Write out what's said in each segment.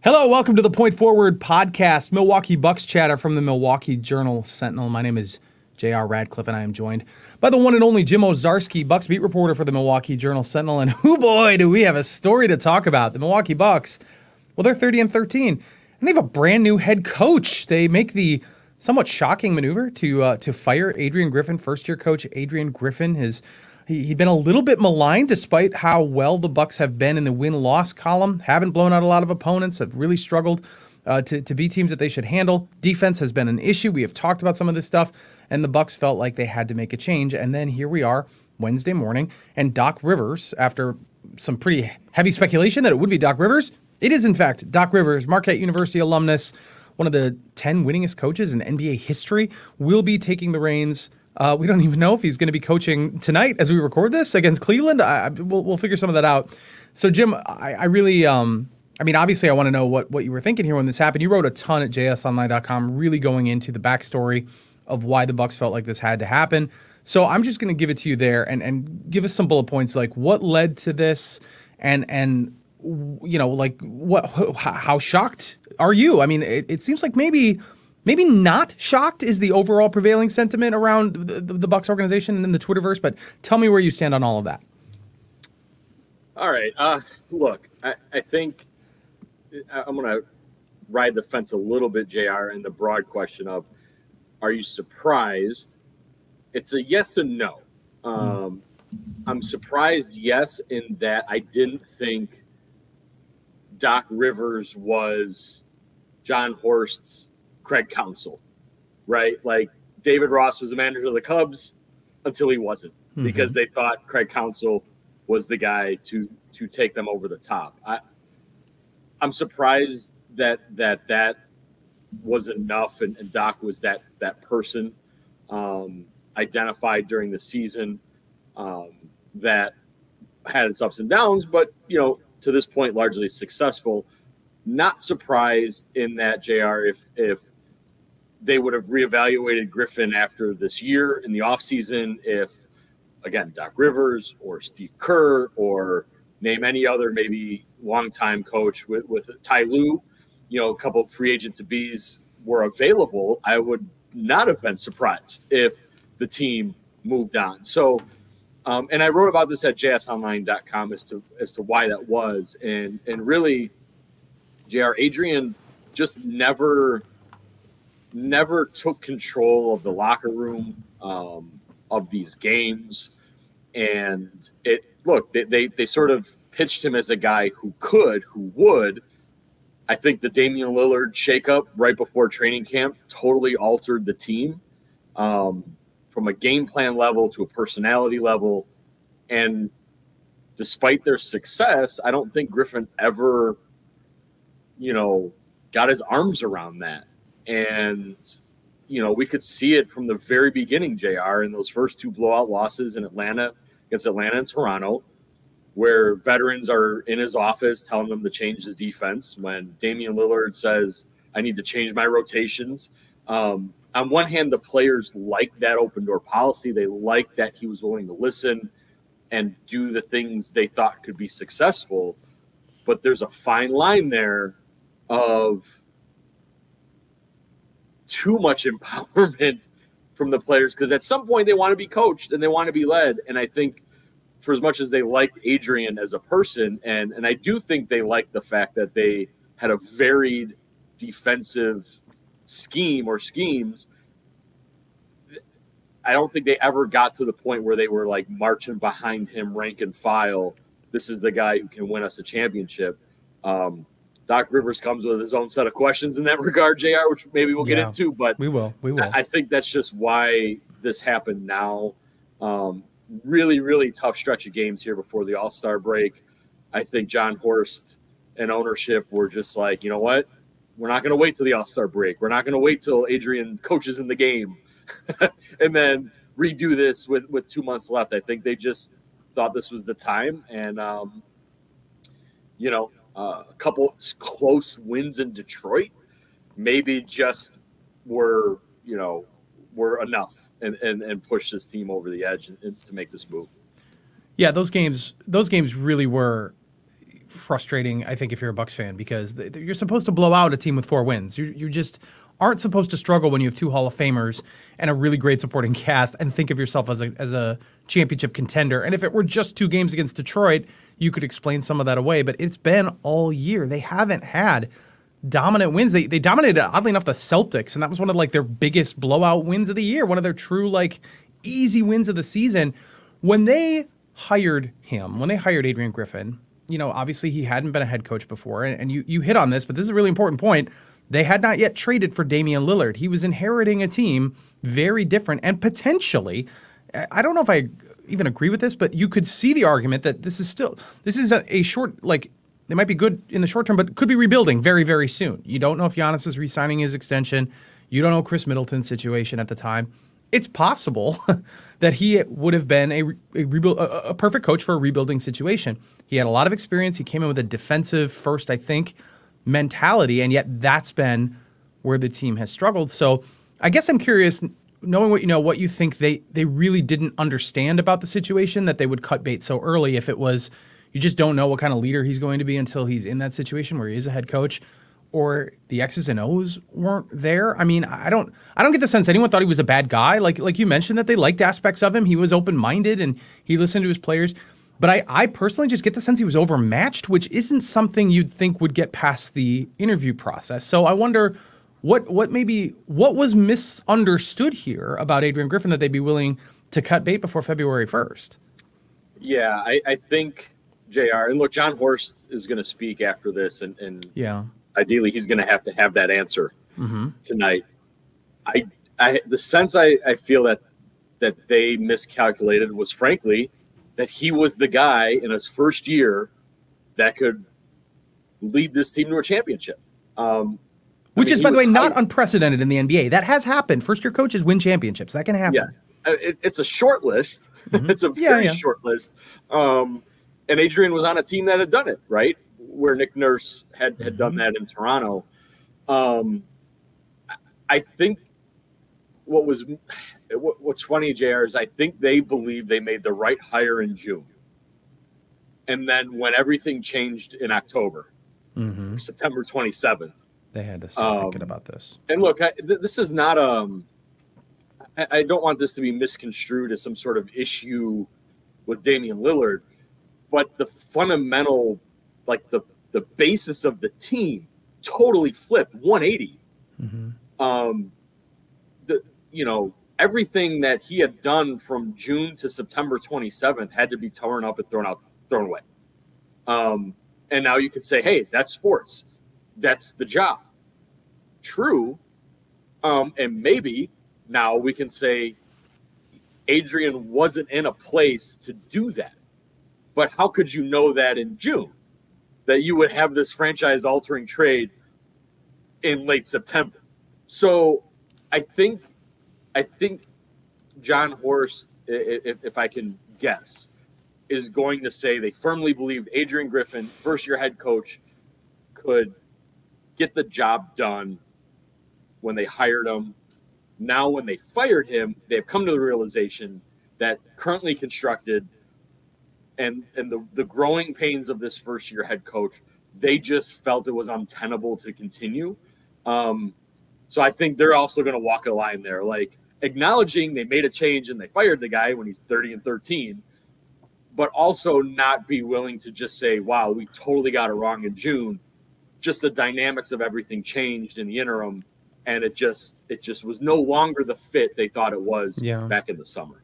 Hello, welcome to the Point Forward podcast, Milwaukee Bucks chatter from the Milwaukee Journal Sentinel. My name is JR Radcliffe, and I am joined by the one and only Jim Owczarski, Bucks beat reporter for the Milwaukee Journal Sentinel. And oh boy, do we have a story to talk about. The Milwaukee Bucks, well, they're 30-13, and they have a brand new head coach. They make the somewhat shocking maneuver to fire Adrian Griffin, first-year coach Adrian Griffin. He'd been a little bit maligned despite how well the Bucks have been in the win-loss column. Haven't blown out a lot of opponents, have really struggled to beat teams that they should handle. Defense has been an issue. We have talked about some of this stuff, and the Bucks felt like they had to make a change. And then here we are Wednesday morning, and Doc Rivers, after some pretty heavy speculation that it would be Doc Rivers, it is in fact Doc Rivers, Marquette University alumnus, one of the 10 winningest coaches in NBA history, will be taking the reins. We don't even know if he's going to be coaching tonight as we record this against Cleveland. We'll figure some of that out. So, Jim, I really, obviously I want to know what you were thinking here when this happened. You wrote a ton at jsonline.com really going into the backstory of why the Bucks felt like this had to happen. So I'm just going to give it to you there and give us some bullet points, like what led to this and you know, like how shocked are you? I mean, it seems like maybe not shocked is the overall prevailing sentiment around the Bucks organization and in the Twitterverse, but tell me where you stand on all of that. All right. Look, I think I'm going to ride the fence a little bit, JR, in the broad question of, are you surprised? It's a yes and no. I'm surprised, yes, in that I didn't think Doc Rivers was John Horst's Craig Counsell, right? Like David Ross was the manager of the Cubs until he wasn't, because they thought Craig Counsell was the guy to take them over the top. I'm surprised that was enough, and Doc was that person identified during the season that had its ups and downs, but to this point largely successful. Not surprised in that, JR, if they would have reevaluated Griffin after this year in the offseason, if, again, Doc Rivers or Steve Kerr or name any other maybe longtime coach with Ty Lue, a couple of free agent to-bes were available, I would not have been surprised if the team moved on. So, and I wrote about this at jsonline.com as to why that was. And really, JR, Adrian just never took control of the locker room, of these games. And they sort of pitched him as a guy who would. I think the Damian Lillard shakeup right before training camp totally altered the team, from a game plan level to a personality level. And despite their success, I don't think Griffin ever, got his arms around that. And, we could see it from the very beginning, JR, in those first two blowout losses in against Atlanta and Toronto, where veterans are in his office telling him to change the defense. When Damian Lillard says, I need to change my rotations. On one hand, the players like that open door policy. They like that he was willing to listen and do the things they thought could be successful. But there's a fine line there of too much empowerment from the players, because at some point they want to be coached and they want to be led. And I think for as much as they liked Adrian as a person, and I do think they liked the fact that they had a varied defensive scheme or schemes, I don't think they ever got to the point where they were like marching behind him rank and file. This is the guy who can win us a championship. Doc Rivers comes with his own set of questions in that regard, JR, which maybe we'll get into, but we will. I think that's just why this happened now. Really, really tough stretch of games here before the All-Star break. I think John Horst and ownership were just like, you know what? We're not going to wait till the All-Star break. We're not going to wait till Adrian coaches in the game and then redo this with 2 months left. I think they just thought this was the time. And, a couple close wins in Detroit maybe just were enough and push this team over the edge and to make this move. Yeah, those games really were frustrating, I think, if you're a Bucks fan, because you're supposed to blow out a team with 4 wins. You just aren't supposed to struggle when you have 2 Hall of Famers and a really great supporting cast and think of yourself as a championship contender. And if it were just 2 games against Detroit, you could explain some of that away. But it's been all year. They haven't had dominant wins. They dominated, oddly enough, the Celtics, and that was one of like their biggest blowout wins of the year, one of their true like easy wins of the season. When they hired Adrian Griffin, obviously he hadn't been a head coach before, and you hit on this, but this is a really important point. They had not yet traded for Damian Lillard. He was inheriting a team very different, and potentially, I don't know if I even agree with this, but you could see the argument that this is a short, like, they might be good in the short term, but could be rebuilding very, very soon. You don't know if Giannis is re-signing his extension. You don't know Chris Middleton's situation at the time. It's possible that he would have been a perfect coach for a rebuilding situation. He had a lot of experience. He came in with a defensive first, I think, mentality, and yet that's been where the team has struggled. So I guess I'm curious, knowing what you think they really didn't understand about the situation, that they would cut bait so early. If it was, you just don't know what kind of leader he's going to be until he's in that situation where he is a head coach, or the X's and O's weren't there. I mean, I don't get the sense anyone thought he was a bad guy. Like you mentioned, that they liked aspects of him. He was open-minded and he listened to his players. But I personally just get the sense he was overmatched, which isn't something you'd think would get past the interview process. So I wonder what was misunderstood here about Adrian Griffin that they'd be willing to cut bait before February 1st. Yeah, I think, JR, and look, John Horst is going to speak after this, and yeah, ideally he's going to have that answer tonight. The sense I feel that they miscalculated was, frankly, that he was the guy in his first year that could lead this team to a championship. Which is, by the way, not unprecedented in the NBA. That has happened. First-year coaches win championships. That can happen. Yeah, it's a short list. It's a very short list. And Adrian was on a team that had done it, right? Where Nick Nurse had done that in Toronto. I think what's funny, JR, is I think they believe they made the right hire in June. And then when everything changed in October, September 27th, they had to start thinking about this. And look, this is not I don't want this to be misconstrued as some sort of issue with Damian Lillard, but the fundamental, like the basis of the team totally flipped 180. Everything that he had done from June to September 27th had to be torn up and thrown away. And now you could say, hey, that's sports. That's the job. True. And maybe now we can say Adrian wasn't in a place to do that. But how could you know that in June, that you would have this franchise-altering trade in late September? So I think John Horst, if I can guess, is going to say they firmly believed Adrian Griffin, first-year head coach, could get the job done when they hired him. Now, when they fired him, they've come to the realization that currently constructed and the growing pains of this first-year head coach, they just felt it was untenable to continue. So I think they're also going to walk a line there, like acknowledging they made a change and they fired the guy when he's 30-13, but also not be willing to just say, wow, we totally got it wrong in June. Just the dynamics of everything changed in the interim, and it just was no longer the fit they thought it was back in the summer.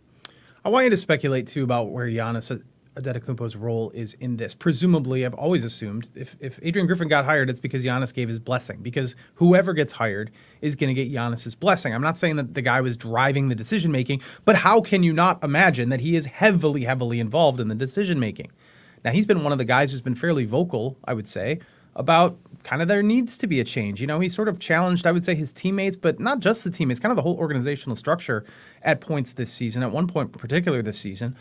I want you to speculate, too, about where Giannis Antetokounmpo's role is in this. Presumably, I've always assumed if Adrian Griffin got hired, it's because Giannis gave his blessing, because whoever gets hired is going to get Giannis's blessing. I'm not saying that the guy was driving the decision-making, but how can you not imagine that he is heavily, heavily involved in the decision-making? Now, he's been one of the guys who's been fairly vocal, I would say, about kind of there needs to be a change. He sort of challenged, I would say, his teammates, but not just the teammates, kind of the whole organizational structure at points this season, at one point in particular this season.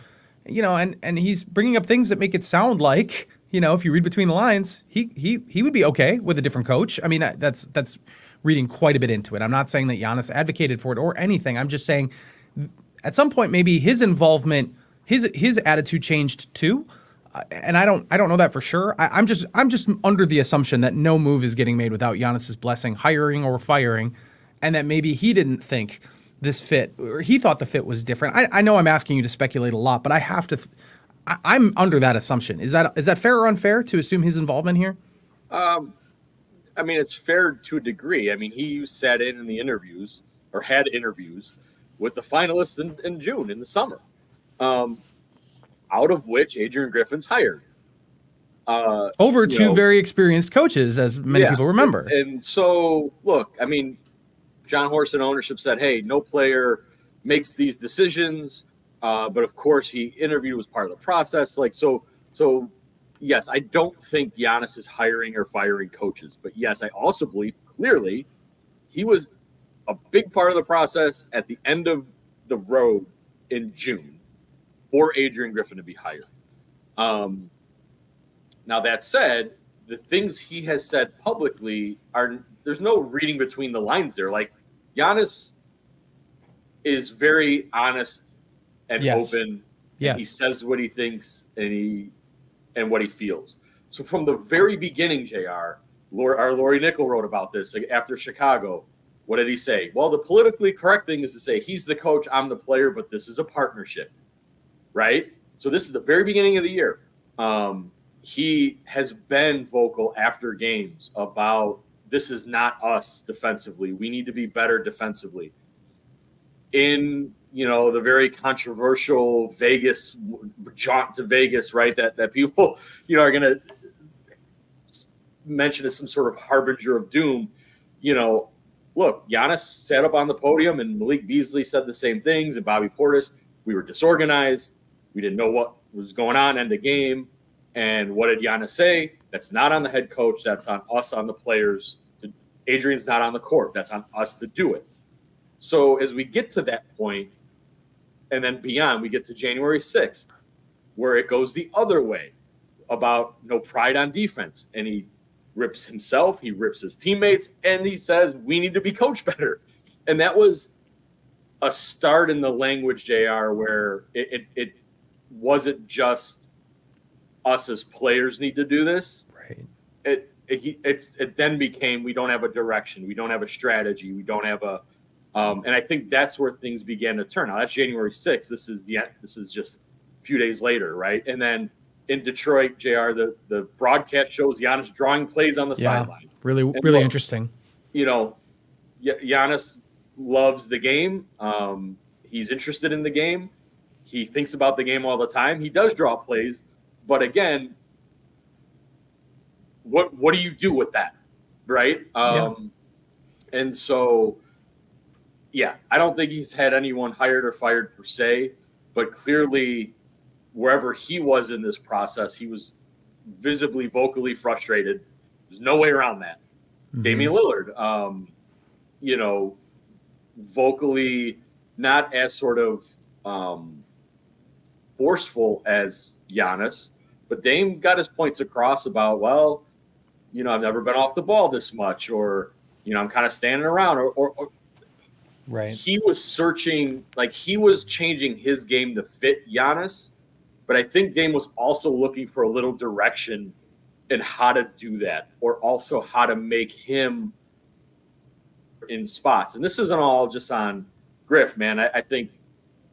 And he's bringing up things that make it sound like, if you read between the lines, he would be okay with a different coach. I mean, that's reading quite a bit into it. I'm not saying that Giannis advocated for it or anything. I'm just saying at some point maybe his involvement, his attitude changed too. and I don't know that for sure. I'm just under the assumption that no move is getting made without Giannis's blessing, hiring or firing, and that maybe he didn't think this fit, or he thought the fit was different. I know I'm asking you to speculate a lot, but I have to. I'm under that assumption. Is that fair or unfair to assume his involvement here? I mean, it's fair to a degree. I mean, he sat in the interviews or had interviews with the finalists in June, in the summer, out of which Adrian Griffin's hired. Over two very experienced coaches, as many people remember. And so, look, I mean, John Horst and ownership said, hey, no player makes these decisions. But, of course, he interviewed as part of the process. Like, so yes, I don't think Giannis is hiring or firing coaches. But, yes, I also believe clearly he was a big part of the process at the end of the road in June for Adrian Griffin to be hired. Now, that said, the things he has said publicly there's no reading between the lines there. Like, Giannis is very honest and open. Yes. He says what he thinks and what he feels. So from the very beginning, JR, our Lori Nickel wrote about this after Chicago. What did he say? Well, the politically correct thing is to say he's the coach, I'm the player, but this is a partnership, right? So this is the very beginning of the year. He has been vocal after games about this is not us defensively. We need to be better defensively. In the very controversial Vegas jaunt to Vegas, right? That people, are going to mention as some sort of harbinger of doom. Look, Giannis sat up on the podium and Malik Beasley said the same things, and Bobby Portis. We were disorganized. We didn't know what was going on in the game. And what did Giannis say? That's not on the head coach. That's on us, on the players. Adrian's not on the court. That's on us to do it. So as we get to that point, and then beyond, we get to January 6th, where it goes the other way about no pride on defense. And he rips himself, he rips his teammates, and he says, we need to be coached better. And that was a start in the language, JR, where it wasn't just us as players need to do this. Right. It then became, we don't have a direction. We don't have a strategy. We don't have a and I think that's where things began to turn. Now that's January 6th. This is just a few days later, right? And then in Detroit, JR, the broadcast shows Giannis drawing plays on the sideline. Really interesting. Giannis loves the game. He's interested in the game. He thinks about the game all the time. He does draw plays, but again, what do you do with that, right? And so. Yeah, I don't think he's had anyone hired or fired per se, but clearly wherever he was in this process, he was visibly, vocally frustrated. There's no way around that. Mm-hmm. Damian Lillard, vocally not as sort of forceful as Giannis, but Dame got his points across about, well, I've never been off the ball this much, or, I'm kind of standing around, or right. He was searching, like he was changing his game to fit Giannis, but I think Dame was also looking for a little direction in how to do that, or also how to make him in spots. And this isn't all just on Griff, man. I think,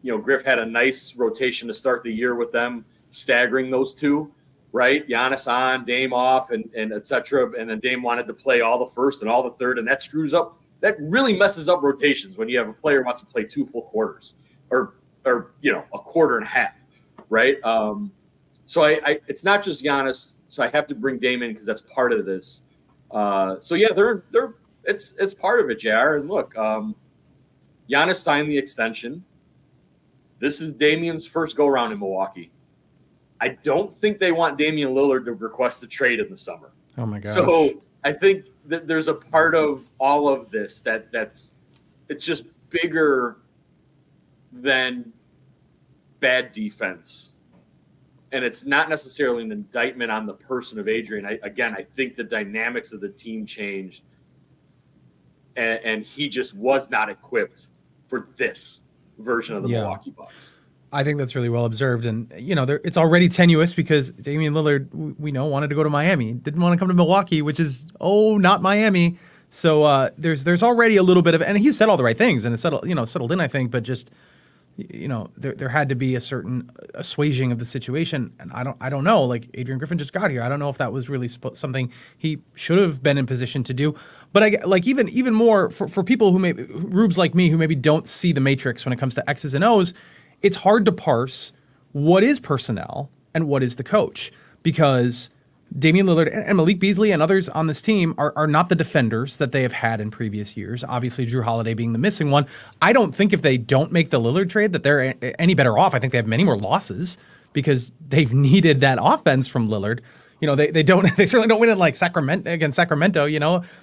Griff had a nice rotation to start the year with them, staggering those two, right? Giannis on, Dame off, and et cetera. And then Dame wanted to play all the first and all the third, and that screws up. That really messes up rotations when you have a player who wants to play 2 full quarters or a quarter and a half, right? So it's not just Giannis. So I have to bring Dame in because that's part of this. So yeah, it's part of it, JR. And look, Giannis signed the extension. This is Damian's first go around in Milwaukee. I don't think they want Damian Lillard to request a trade in the summer. Oh my gosh. So I think that there's a part of all of this it's just bigger than bad defense. And it's not necessarily an indictment on the person of Adrian. I think the dynamics of the team changed, and he just was not equipped for this version of the Milwaukee Bucks. I think that's really well observed. And, it's already tenuous because Damian Lillard, we know, wanted to go to Miami. Didn't want to come to Milwaukee, which is, not Miami. So there's already a little bit of, and he said all the right things and it's settled in, I think, but just, there had to be a certain assuaging of the situation. And I don't know, like Adrian Griffin just got here. I don't know if that was really something he should have been in position to do. But even more for people rubes like me, who maybe don't see the matrix when it comes to X's and O's, it's hard to parse what is personnel and what is the coach, because Damian Lillard and Malik Beasley and others on this team are not the defenders that they have had in previous years. Obviously, Drew Holiday being the missing one. I don't think if they don't make the Lillard trade that they're any better off. I think they have many more losses because they've needed that offense from Lillard. They certainly don't win it like against Sacramento.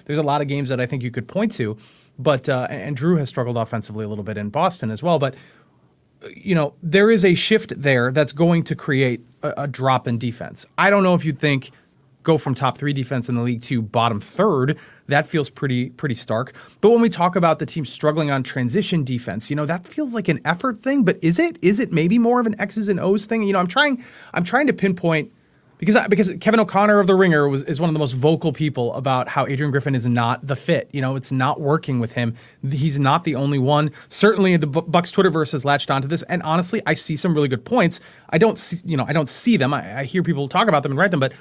There's a lot of games that I think you could point to, but and Drew has struggled offensively a little bit in Boston as well. But there is a shift there that's going to create a drop in defense. I don't know if you'd think go from top 3 defense in the league to bottom 3rd. That feels pretty stark. But when we talk about the team struggling on transition defense, that feels like an effort thing. But is it maybe more of an X's and O's thing? I'm trying to pinpoint. Because Kevin O'Connor of The Ringer is one of the most vocal people about how Adrian Griffin is not the fit. It's not working with him. He's not the only one. Certainly, the Bucks Twitterverse has latched onto this, and honestly, I see some really good points. I don't see them. I hear people talk about them and write them, but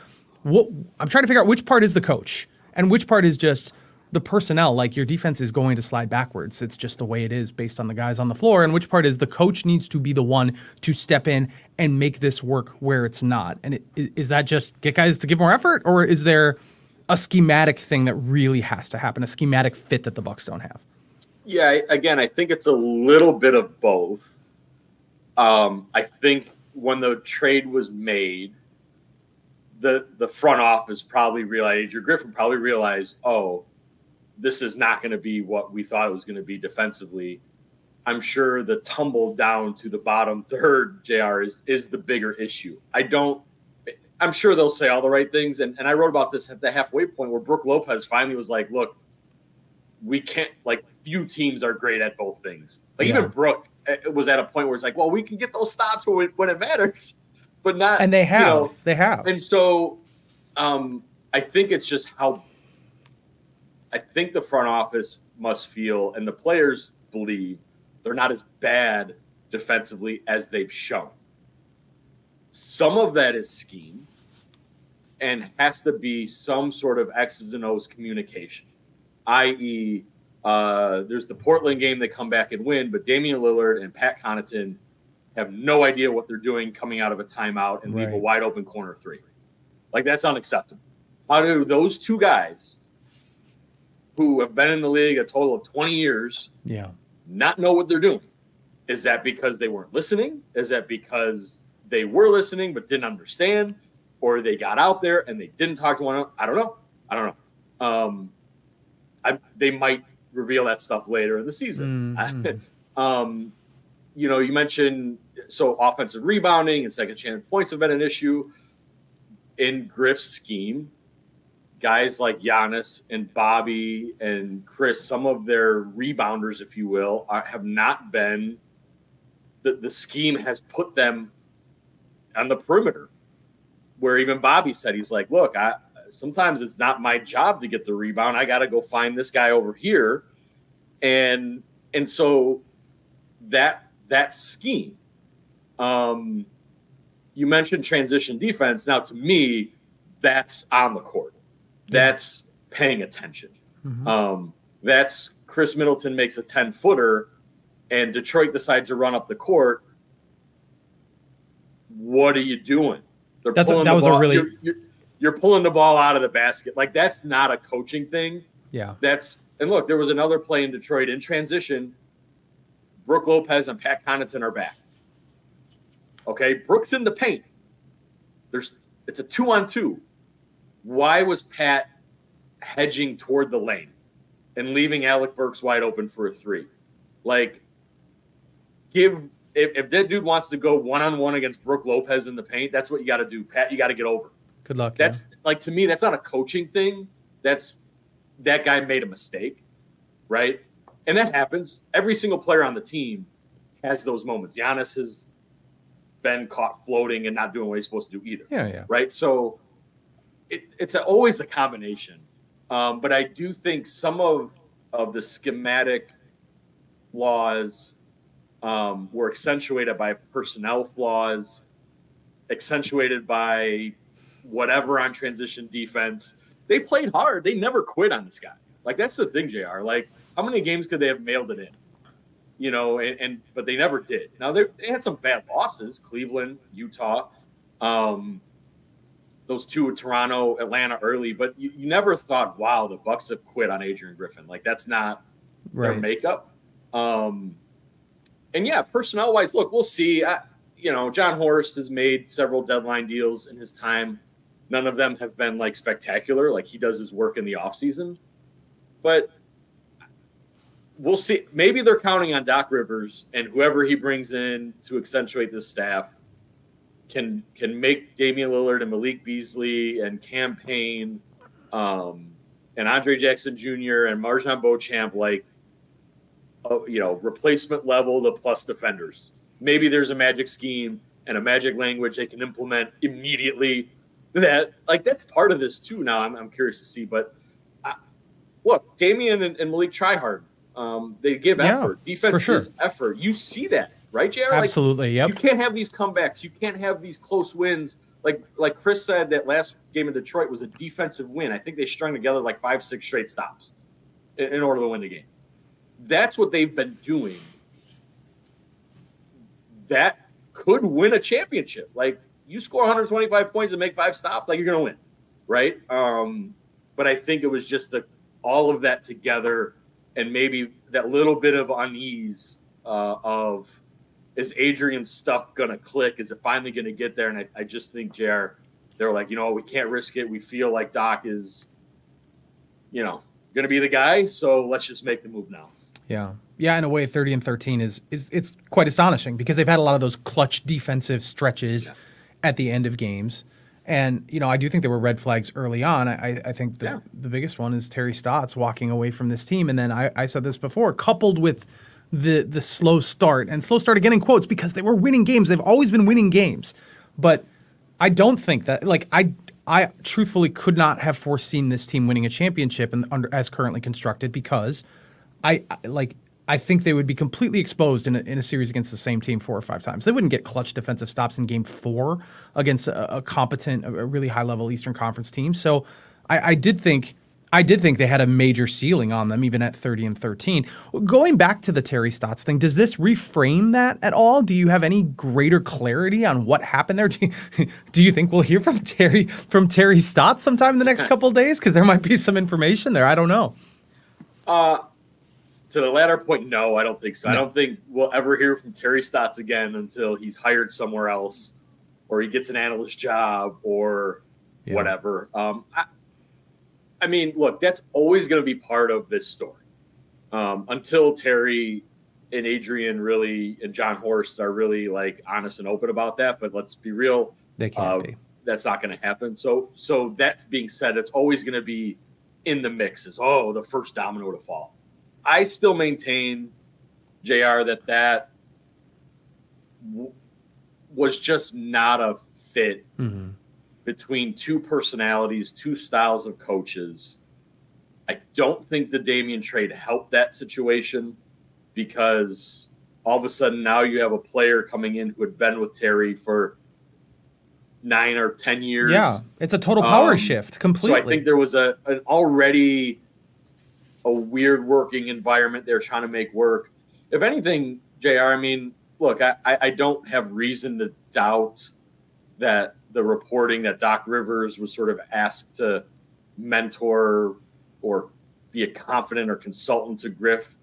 I'm trying to figure out which part is the coach and which part is just the personnel. Like, your defense is going to slide backwards. It's just the way it is based on the guys on the floor. And which part is the coach needs to be the one to step in and make this work where it's not. And is that just get guys to give more effort, or is there a schematic thing that really has to happen, a schematic fit that the Bucks don't have? Yeah, again, I think it's a little bit of both. I think when the trade was made, the front office probably realized, Adrian Griffin probably realized, this is not going to be what we thought it was going to be defensively. I'm sure the tumble down to the bottom 3rd, JR, is the bigger issue. I'm sure they'll say all the right things. And I wrote about this at the halfway point where Brook Lopez finally was like, look, we can't, few teams are great at both things. Even Brook was at a point where it's like, well, we can get those stops when it matters, but not. And they have. They have. And so I think it's just how I think the front office must feel, and the players believe, they're not as bad defensively as they've shown. Some of that is scheme and has to be some sort of X's and O's communication, i.e., there's the Portland game they come back and win, but Damian Lillard and Pat Connaughton have no idea what they're doing coming out of a timeout and leave a wide open corner 3. That's unacceptable. How do those two guys who have been in the league a total of 20 years not know what they're doing? Is that because they weren't listening? Is that because they were listening but didn't understand? Or they got out there and they didn't talk to one another? I don't know. They might reveal that stuff later in the season. Mm-hmm. You mentioned offensive rebounding and second chance points have been an issue. In Griff's scheme, guys like Giannis and Bobby and Chris, some of their rebounders, if you will, have not been – the scheme has put them on the perimeter, where even Bobby said, he's like, look, sometimes it's not my job to get the rebound. I got to go find this guy over here. And so that scheme, you mentioned transition defense. Now, to me, that's on the court. That's paying attention. Mm-hmm. That's Chris Middleton makes a 10-footer and Detroit decides to run up the court. What are you doing? You're pulling the ball out of the basket. That's not a coaching thing. Yeah. And look, there was another play in Detroit in transition. Brook Lopez and Pat Connaughton are back. Okay, Brook's in the paint. It's a 2-on-2. Why was Pat hedging toward the lane and leaving Alec Burks wide open for a 3? If that dude wants to go one-on-one against Brook Lopez in the paint, that's what you got to do. Pat, you got to get over. Good luck. That's to me, that's not a coaching thing. That guy made a mistake, right? And that happens. Every single player on the team has those moments. Giannis has been caught floating and not doing what he's supposed to do either. Yeah. Right. So it's always a combination. But I do think some of the schematic flaws were accentuated by personnel flaws, accentuated by whatever on transition defense. They played hard. They never quit on this guy. Like, that's the thing, JR. Like, how many games could they have mailed it in? You know, but they never did. Now, they had some bad losses, Cleveland, Utah, those two, Toronto, Atlanta early, but you never thought, wow, the Bucks have quit on Adrian Griffin. Like, that's not their makeup. And yeah, personnel-wise, look, we'll see. John Horst has made several deadline deals in his time. None of them have been, like, spectacular. Like, he does his work in the offseason. But we'll see. Maybe they're counting on Doc Rivers and whoever he brings in to accentuate this staff can make Damian Lillard and Malik Beasley and Cam Payne and Andre Jackson Jr. and Marjan Beauchamp replacement level the plus defenders. Maybe there's a magic scheme and a magic language they can implement immediately. That's part of this too. Now I'm curious to see, but look, Damian and Malik try hard. They give effort. Defense is effort. You see that, right, JR? Absolutely. Yep. You can't have these comebacks. You can't have these close wins. Like Chris said, that last game in Detroit was a defensive win. I think they strung together like 5-6 straight stops in order to win the game. That's what they've been doing. That could win a championship. Like, you score 125 points and make 5 stops, like, you're going to win, right? But I think it was just all of that together and maybe that little bit of unease of, is Adrian's stuff going to click? Is it finally going to get there? And I just think, JR, they're like, we can't risk it. We feel like Doc is, going to be the guy, so let's just make the move now. Yeah, in a way, 30-13 is it's quite astonishing because they've had a lot of those clutch defensive stretches at the end of games. And, I do think there were red flags early on. I think the biggest one is Terry Stotts walking away from this team. And then I said this before, coupled with the slow start, and slow start again in quotes because they were winning games. They've always been winning games. But I don't think that, I truthfully could not have foreseen this team winning a championship as currently constructed because I think they would be completely exposed in a series against the same team 4 or 5 times. They wouldn't get clutch defensive stops in Game 4 against a competent, a really high-level Eastern Conference team. So I did think they had a major ceiling on them, even at 30-13. Going back to the Terry Stotts thing, does this reframe that at all? Do you have any greater clarity on what happened there? Do you think we'll hear from Terry Stotts sometime in the next couple of days? Because there might be some information there. I don't know. To the latter point, no, I don't think so. No. I don't think we'll ever hear from Terry Stotts again until he's hired somewhere else or he gets an analyst job or whatever. I mean, look, that's always going to be part of this story until Terry and Adrian really and John Horst are really honest and open about that. But let's be real. They can't be. That's not going to happen. So that being said, it's always going to be in the mix as, the first domino to fall. I still maintain, JR, that was just not a fit between two personalities, two styles of coaches. I don't think the Damian trade helped that situation because all of a sudden now you have a player coming in who had been with Terry for 9 or 10 years. Yeah, it's a total power shift completely. So I think there was an already a weird working environment they're trying to make work. If anything, JR, I mean, look, I don't have reason to doubt that the reporting that Doc Rivers was sort of asked to mentor or be a confidant or consultant to Griff.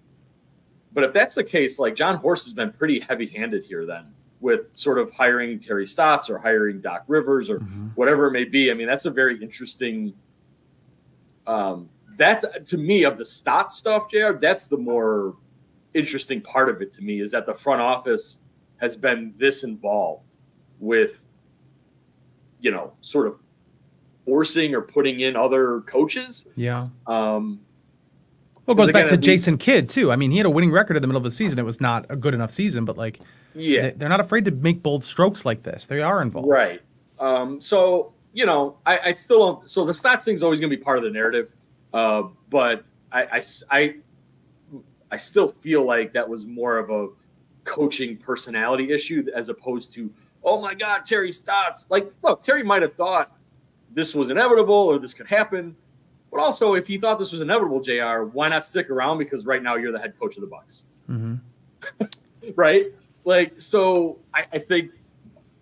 But if that's the case, John Horst has been pretty heavy-handed here then with sort of hiring Terry Stotts or hiring Doc Rivers or whatever it may be. I mean, that's a very interesting that's, to me, of the Stotts stuff, JR, that's the more interesting part of it to me is that the front office has been this involved with, sort of forcing or putting in other coaches. Yeah. Well, it goes back to Jason Kidd, too. I mean, he had a winning record in the middle of the season. It was not a good enough season, but, like, they're not afraid to make bold strokes like this. They are involved. Right. So, you know, I still don't – so the stats thing is always going to be part of the narrative. But I still feel like that was more of a coaching personality issue as opposed to, oh, my God, Terry Stotts. Like, look, Terry might have thought this was inevitable or this could happen. But also, if he thought this was inevitable, JR, why not stick around? Because right now you're the head coach of the Bucks. Mm-hmm. Right? Like, so I think,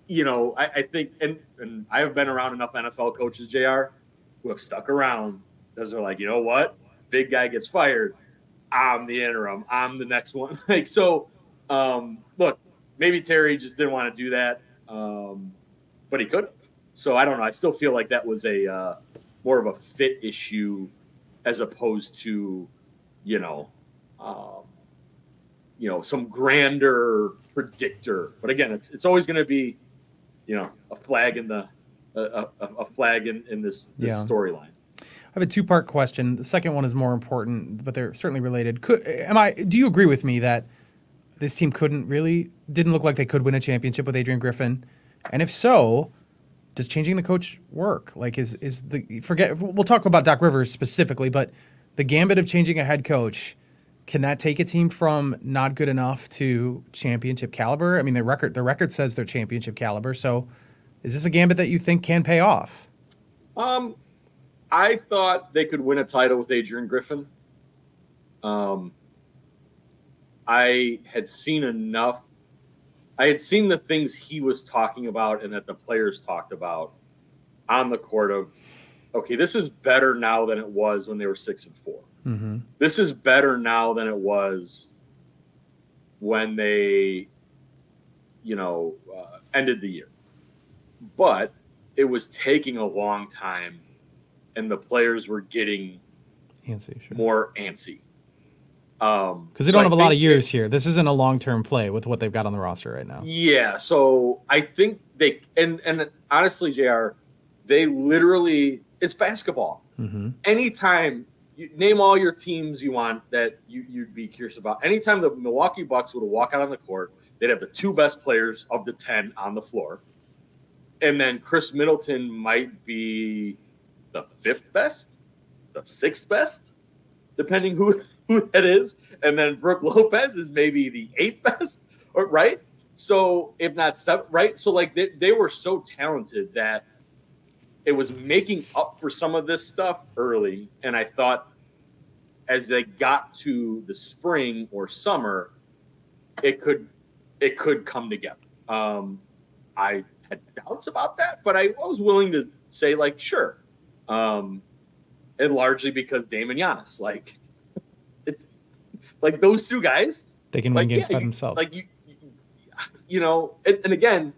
you know, I think, and I have been around enough NFL coaches, JR, who have stuck around because they're like, you know what? Big guy gets fired. I'm the interim. I'm the next one. Like, so, look, maybe Terry just didn't want to do that, but he could have. So I don't know. I still feel like that was a more of a fit issue as opposed to, you know, some grander predictor. But again, it's always going to be, you know, a flag in the a flag in this storyline. I have a two-part question. The second one is more important, but they're certainly related. Do you agree with me that this team didn't look like they could win a championship with Adrian Griffin? And if so, does changing the coach work? Like, we'll talk about Doc Rivers specifically, but the gambit of changing a head coach, can that take a team from not good enough to championship caliber? I mean, the record says they're championship caliber. So is this a gambit that you think can pay off? I thought they could win a title with Adrian Griffin. I had seen enough. I had seen the things he was talking about and that the players talked about on the court of, okay, this is better now than it was when they were 6-4. Mm-hmm. This is better now than it was when they, ended the year. But it was taking a long time, and the players were getting more antsy. Because they don't have a lot of years here. This isn't a long-term play with what they've got on the roster right now. Yeah, so I think they and honestly, JR, they literally, it's basketball. Mm-hmm. Anytime, you name all your teams you want that you'd be curious about. Anytime the Milwaukee Bucks would walk out on the court, they'd have the two best players of the 10 on the floor. And then Chris Middleton might be the 5th best, the 6th best, depending who that is. And then Brook Lopez is maybe the 8th best, right? So if not 7th, right? So like they were so talented that it was making up for some of this stuff early. And I thought as they got to the spring or summer, it could come together. I had doubts about that, but I was willing to say, like, sure. And largely because Dame and Giannis, like, it's like those two guys, they can win games by themselves. Like and again,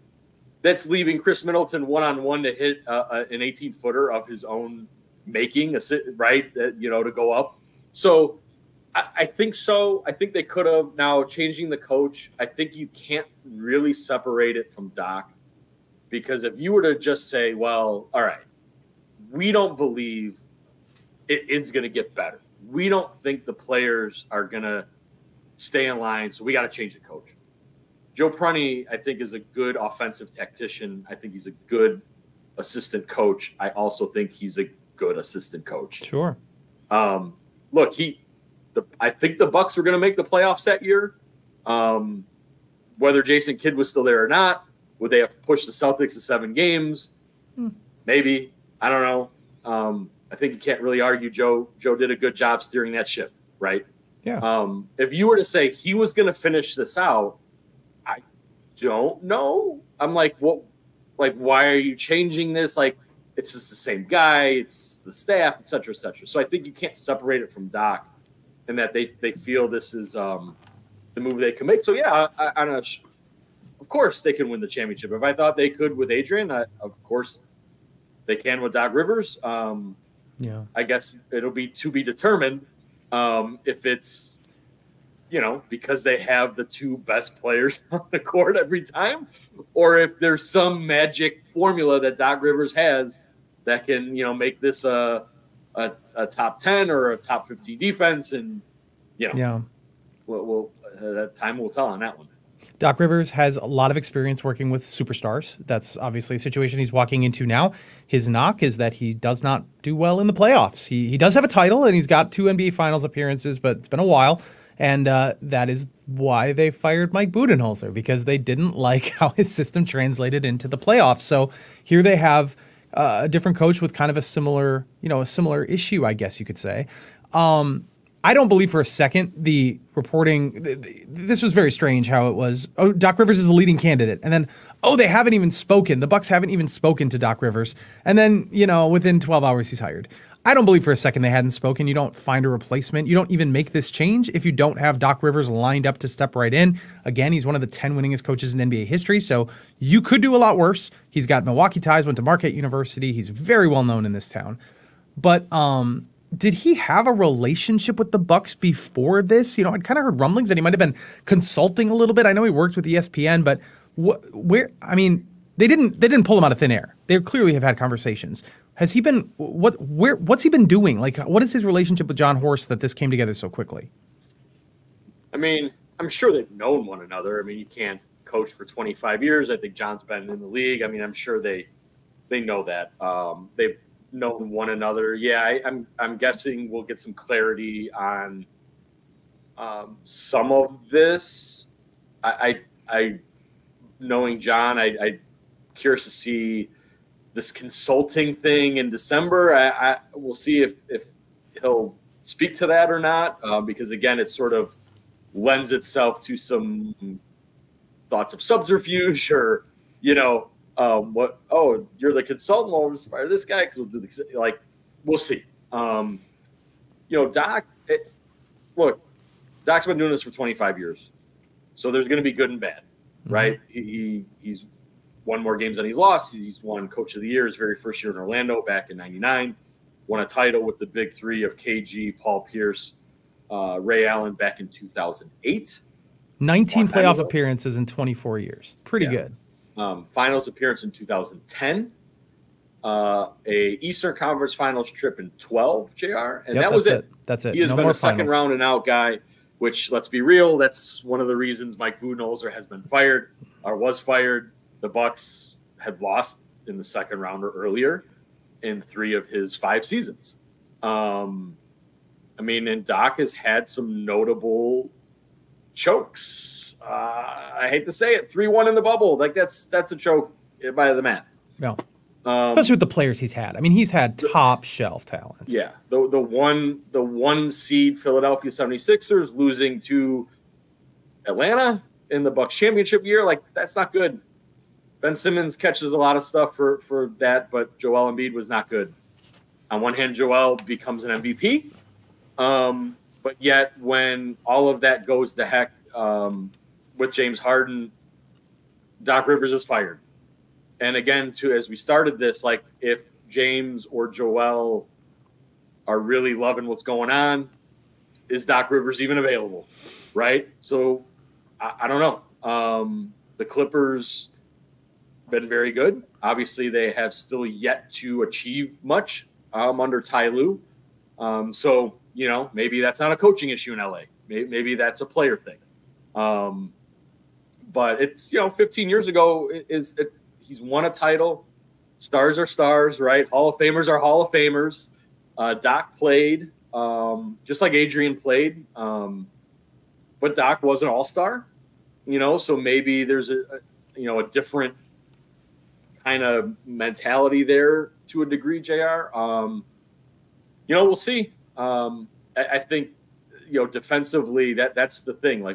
that's leaving Chris Middleton one-on-one to hit an 18-footer of his own making, right? To go up. So I think so. I think they could have. Now changing the coach, I think you can't really separate it from Doc, because if you were to just say, well, all right, we don't believe it is going to get better. We don't think the players are going to stay in line, so we got to change the coach. Joe Prunty, I think, is a good offensive tactician. I think he's a good assistant coach. I also think he's a good assistant coach. Sure. Look, I think the Bucks were going to make the playoffs that year. Whether Jason Kidd was still there or not, would they have pushed the Celtics to 7 games? Maybe. I don't know. I think you can't really argue Joe did a good job steering that ship, right? Yeah. If you were to say he was going to finish this out, I don't know. I'm like, what? Like, why are you changing this? Like, it's just the same guy. It's the staff, et cetera, et cetera. So I think you can't separate it from Doc, and that they feel this is the move they can make. So yeah, of course they can win the championship. If I thought they could with Adrian, of course they can with Doc Rivers. Yeah, I guess it'll be to be determined if it's, because they have the two best players on the court every time, or if there's some magic formula that Doc Rivers has that can, make this a a top 10 or a top 15 defense, and that time will tell on that one. Doc Rivers has a lot of experience working with superstars. That's obviously a situation he's walking into now. His knock is that he does not do well in the playoffs. He does have a title, and he's got 2 NBA Finals appearances, but it's been a while. And that is why they fired Mike Budenholzer, because they didn't like how his system translated into the playoffs. So here they have a different coach with kind of a similar issue, I guess you could say. I don't believe for a second the reporting. This was very strange how it was. Oh, Doc Rivers is the leading candidate. And then, they haven't even spoken. The Bucks haven't even spoken to Doc Rivers. And then, within 12 hours, he's hired. I don't believe for a second they hadn't spoken. You don't find a replacement. You don't even make this change if you don't have Doc Rivers lined up to step right in. Again, he's one of the 10 winningest coaches in NBA history, so you could do a lot worse. He's got Milwaukee ties, went to Marquette University. He's very well known in this town. But did he have a relationship with the Bucks before this? I'd kind of heard rumblings that he might have been consulting a little bit. I know he worked with ESPN, but they didn't pull him out of thin air. They clearly have had conversations. Has he been what's he been doing? Like, what is his relationship with John Horst that this came together so quickly? I'm sure they've known one another. You can't coach for 25 years. I think John's been in the league. I'm sure they know that. They've known one another. Yeah, I'm guessing we'll get some clarity on some of this. I knowing John, I curious to see this consulting thing in December. I we'll see if he'll speak to that or not, because again, it sort of lends itself to some thoughts of subterfuge, or what? Oh, you're the consultant. Well, we'll just fire this guy because we'll do we'll see. Doc. Look, Doc's been doing this for 25 years, so there's going to be good and bad, right? He's won more games than he lost. He's won Coach of the Year his very first year in Orlando back in '99. Won a title with the big three of KG, Paul Pierce, Ray Allen back in 2008. 19 playoff appearances in 24 years. Pretty good. Finals appearance in 2010. A Eastern Conference Finals trip in 12, JR. And that was it. That's it. He has been a second round and out guy, which, let's be real, that's one of the reasons Mike Budenholzer has been fired or was fired. The Bucks had lost in the second round or earlier in 3 of his 5 seasons. And Doc has had some notable chokes. I hate to say it, 3-1 in the bubble. That's a choke by the math. No. Especially with the players he's had. He's had top shelf talents. Yeah. The one seed Philadelphia 76ers losing to Atlanta in the Bucks championship year, that's not good. Ben Simmons catches a lot of stuff for that, but Joel Embiid was not good. On one hand, Joel becomes an MVP, but yet when all of that goes to heck with James Harden, Doc Rivers is fired. And again, as we started this, if James or Joel are really loving what's going on, is Doc Rivers even available, right? So I don't know. The Clippers been very good. Obviously, they have still yet to achieve much under Ty Lue. So, maybe that's not a coaching issue in LA. Maybe that's a player thing. But it's, 15 years ago, he's won a title. Stars are stars, right? Hall of Famers are Hall of Famers. Doc played, just like Adrian played. But Doc was an all-star, so maybe there's a different kind of mentality there to a degree, JR. We'll see. I think, defensively, that's the thing.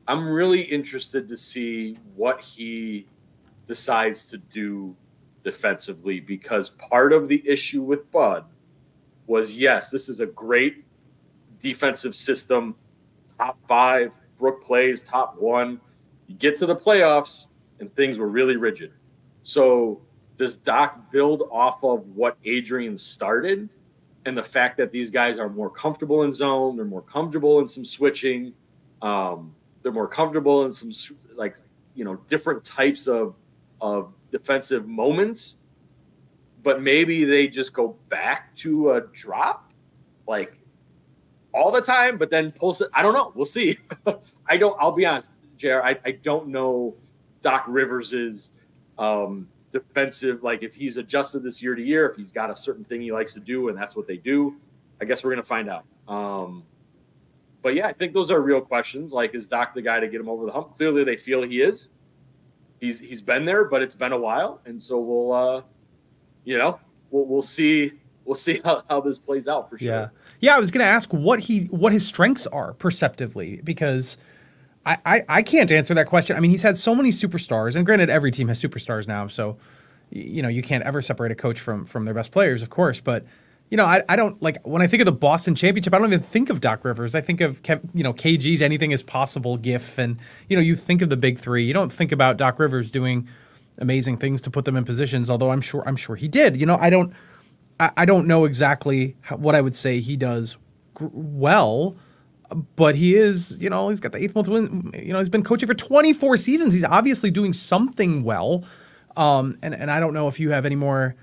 I'm really interested to see what he decides to do defensively, because part of the issue with Bud was, yes, this is a great defensive system, top 5, Brook plays top 1. You get to the playoffs, and things were really rigid. So does Doc build off of what Adrian started and the fact that these guys are more comfortable in zone, they're more comfortable in some switching, they're more comfortable in some different types of defensive moments? but maybe they just go back to a drop like all the time, but then pulls it. I don't know. We'll see. I'll be honest, JR, I don't know Doc Rivers's defensive, like if he's adjusted this year to year, if he's got a certain thing he likes to do and that's what they do. I guess we're going to find out. But yeah, I think those are real questions. Like, is Doc the guy to get him over the hump? Clearly they feel he is. He's been there, but it's been a while. And so we'll see how this plays out for sure. Yeah. I was going to ask what his strengths are perceptively, because I can't answer that question. I mean, he's had so many superstars, and granted, every team has superstars now. So, you can't ever separate a coach from their best players, of course. But, I don't like when I think of the Boston championship, I don't even think of Doc Rivers. I think of, KG's anything is possible gif. And, you think of the big three. You don't think about Doc Rivers doing amazing things to put them in positions, although I'm sure he did. I don't know exactly what I would say he does well, but he is, he's got the 8th most win. He's been coaching for 24 seasons. He's obviously doing something well. And I don't know if you have any more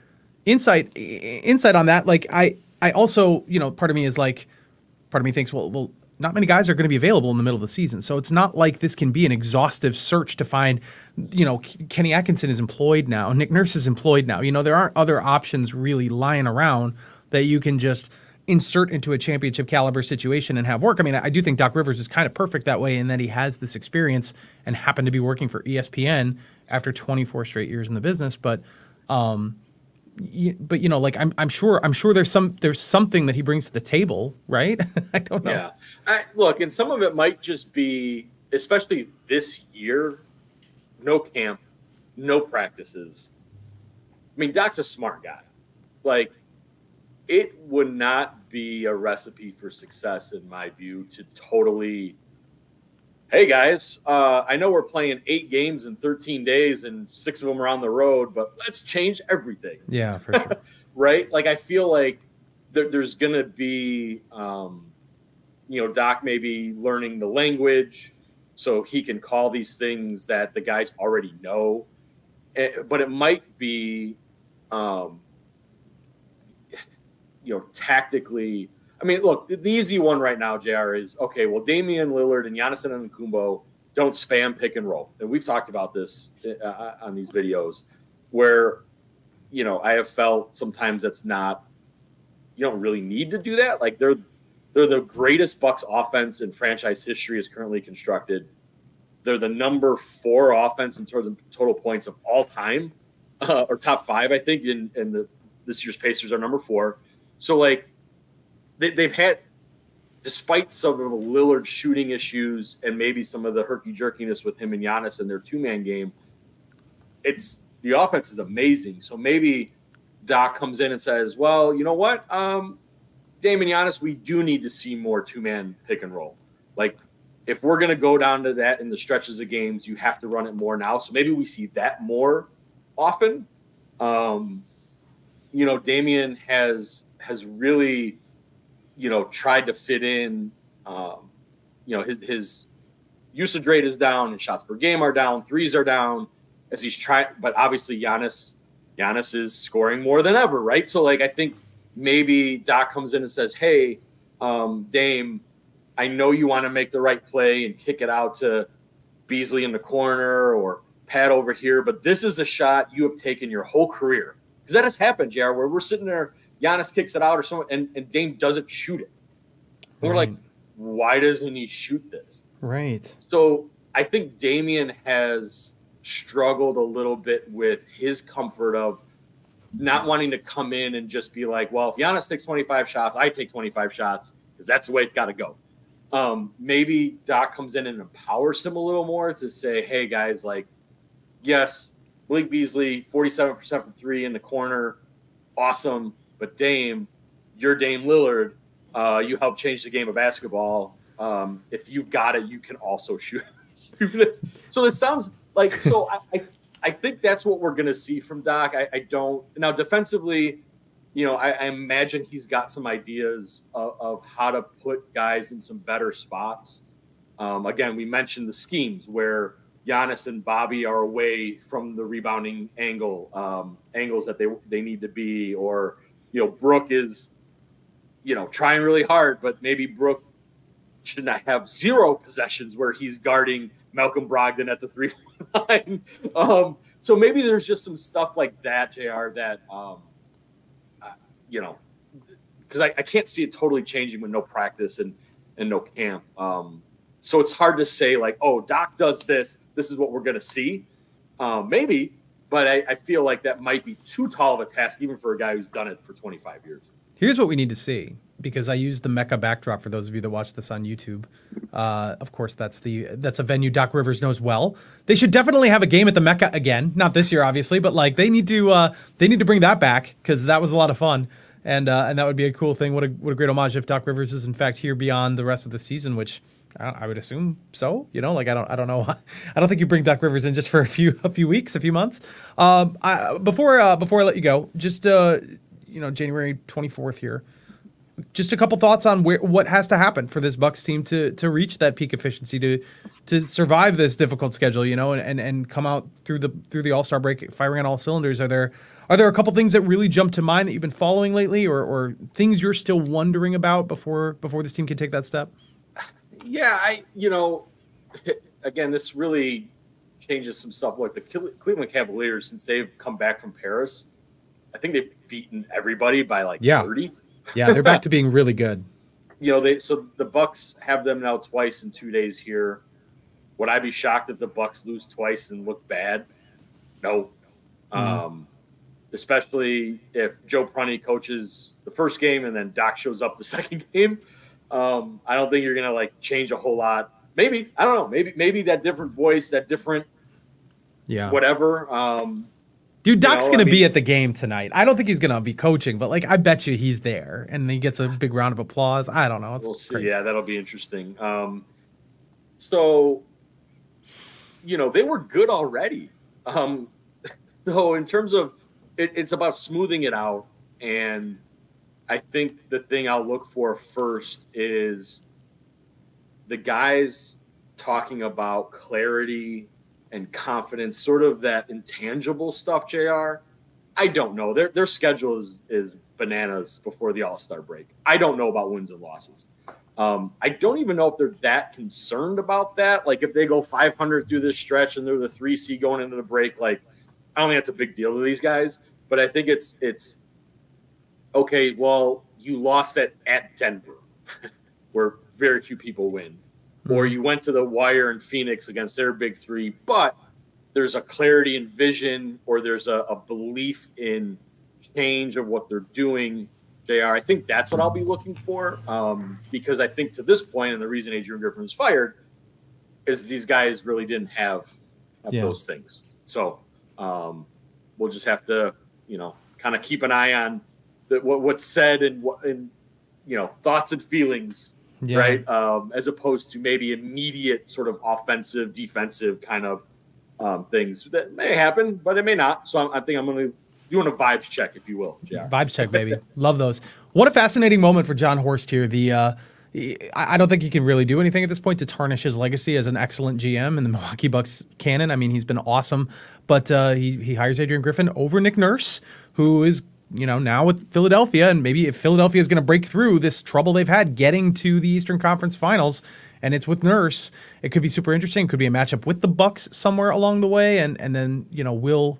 insight on that. Like I also, part of me thinks, well, not many guys are going to be available in the middle of the season. So it's not like this can be an exhaustive search to find, Kenny Atkinson is employed now. Nick Nurse is employed now. There aren't other options really lying around that you can just insert into a championship caliber situation and have work. I mean, I do think Doc Rivers is kind of perfect that way in that he has this experience and happened to be working for ESPN after 24 straight years in the business. But I'm sure there's something that he brings to the table, right? I don't know. Yeah. Look, and some of it might just be, especially this year, no camp, no practices. I mean, Doc's a smart guy. Like, it would not be a recipe for success, in my view, to totally, hey, guys, I know we're playing 8 games in 13 days and 6 of them are on the road, but let's change everything. Yeah, for sure. Right? Like, I feel like there's going to be, Doc maybe learning the language so he can call these things that the guys already know. But it might be, tactically. I mean, look, the easy one right now, JR, is, okay, well, Damian Lillard and Giannis Antetokounmpo don't spam pick and roll. And we've talked about this on these videos where, I have felt sometimes that's not, you don't really need to do that. Like, they're the greatest Bucks offense in franchise history as currently constructed. They're the number 4 offense in terms of total points of all time, or top 5, I think, in this year's Pacers are number 4. So, like, they've had, despite some of the Lillard shooting issues and maybe some of the herky-jerkiness with him and Giannis in their 2-man game, the offense is amazing. So maybe Doc comes in and says, well, you know what, Dame and Giannis, we do need to see more 2-man pick and roll. Like, if we're going to go down to that in the stretches of games, you have to run it more now. So maybe we see that more often. Damian has really, tried to fit in, his usage rate is down and shots per game are down, threes are down as he's trying, but obviously Giannis is scoring more than ever. Right. So, like, I think maybe Doc comes in and says, hey, Dame, I know you want to make the right play and kick it out to Beasley in the corner or Pat over here, but this is a shot you have taken your whole career. Because that has happened, JR, where we're sitting there, Giannis kicks it out or something, and Dame doesn't shoot it. And we're like, why doesn't he shoot this? Right. So I think Damian has struggled a little bit with his comfort of not wanting to come in and just be like, well, if Giannis takes 25 shots, I take 25 shots, because that's the way it's got to go. Maybe Doc comes in and empowers him a little more to say, hey, guys, like, yes, Malik Beasley, 47% from 3 in the corner. Awesome. But Dame, you're Dame Lillard. You helped change the game of basketball. If you've got it, you can also shoot. So this sounds like, so I think that's what we're going to see from Doc. I don't. Now, defensively, I imagine he's got some ideas of how to put guys in some better spots. Again, we mentioned the schemes where Giannis and Bobby are away from the rebounding angles that they need to be, or, Brook is, trying really hard, but maybe Brook should not have 0 possessions where he's guarding Malcolm Brogdon at the 3-point line. So maybe there's just some stuff like that, JR, that, because I can't see it totally changing with no practice and no camp. So it's hard to say like, oh, Doc does this. This is what we're going to see. Maybe, but I feel like that might be too tall of a task, even for a guy who's done it for 25 years. Here's what we need to see, because I used the Mecca backdrop for those of you that watch this on YouTube. Of course, that's a venue Doc Rivers knows well. They should definitely have a game at the Mecca again. Not this year, obviously, but like they need to bring that back, because that was a lot of fun, and that would be a cool thing. What a great homage if Doc Rivers is in fact here beyond the rest of the season, which I would assume so. I don't know. I don't think you bring Doc Rivers in just for a few weeks, a few months. Before I let you go, just January 24th here. Just a couple thoughts on what has to happen for this Bucks team to reach that peak efficiency, to survive this difficult schedule, and come out through the All-Star break firing on all cylinders. Are there a couple things that really jump to mind that you've been following lately, or things you're still wondering about before this team can take that step? Yeah, again, this really changes some stuff. Like the Cleveland Cavaliers, since they've come back from Paris, I think they've beaten everybody by 30. Yeah, they're back to being really good. So the Bucks have them now twice in 2 days here. Would I be shocked if the Bucks lose twice and look bad? No. Especially if Joe Prunty coaches the first game and then Doc shows up the second game. I don't think you're gonna change a whole lot. Maybe, I don't know. Maybe that different voice, that different, whatever. Dude, Doc's going to be at the game tonight. I don't think he's going to be coaching, but I bet you he's there, and he gets a big round of applause. I don't know. We'll see. Crazy. Yeah, that'll be interesting. So, they were good already. So in terms of it's about smoothing it out, and I think the thing I'll look for first is the guys talking about clarity and confidence, sort of that intangible stuff, JR. I don't know. Their schedule is bananas before the All-Star break. I don't know about wins and losses. I don't even know if they're that concerned about that. If they go 500 through this stretch and they're the 3 seed going into the break, I don't think that's a big deal to these guys. But I think it's okay, well, you lost at Denver, where very few people win. Or you went to the wire in Phoenix against their big 3, but there's a clarity in vision, or there's a belief in change of what they're doing, JR. I think that's what I'll be looking for, because I think to this point, and the reason Adrian Griffin was fired, is these guys really didn't have those things. So we'll just have to, kind of keep an eye on what's said and thoughts and feelings. Yeah. Right, as opposed to maybe immediate sort of offensive, defensive kind of things that may happen, but it may not. So I think I'm going to doing a vibes check, if you will. JR. Vibes check, baby. Love those. What a fascinating moment for John Horst here. I don't think he can really do anything at this point to tarnish his legacy as an excellent GM in the Milwaukee Bucks canon. I mean, he's been awesome, but he hires Adrian Griffin over Nick Nurse, who is now with Philadelphia, and maybe if Philadelphia is going to break through this trouble they've had getting to the Eastern Conference Finals, and it's with Nurse, it could be super interesting. It could be a matchup with the Bucks somewhere along the way, and then will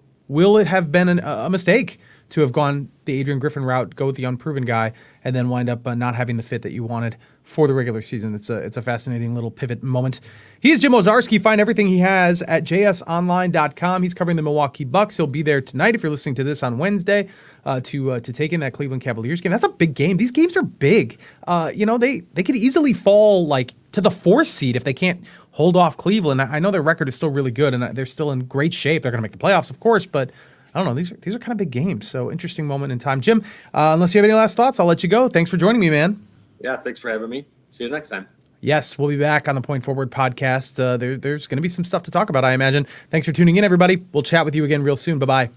it have been a mistake to have gone the Adrian Griffin route, go with the unproven guy, and then wind up not having the fit that you wanted for the regular season? It's a fascinating little pivot moment. He is Jim Owczarski. Find everything he has at jsonline.com. He's covering the Milwaukee Bucks. He'll be there tonight if you're listening to this on Wednesday to take in that Cleveland Cavaliers game. That's a big game. These games are big. They could easily fall to the 4th seed if they can't hold off Cleveland. I know their record is still really good, and they're still in great shape. They're going to make the playoffs, of course, but I don't know. These are kind of big games. So interesting moment in time. Jim, unless you have any last thoughts, I'll let you go. Thanks for joining me, man. Yeah, thanks for having me. See you next time. Yes, we'll be back on the Point Forward podcast. There's going to be some stuff to talk about, I imagine. Thanks for tuning in, everybody. We'll chat with you again real soon. Bye-bye.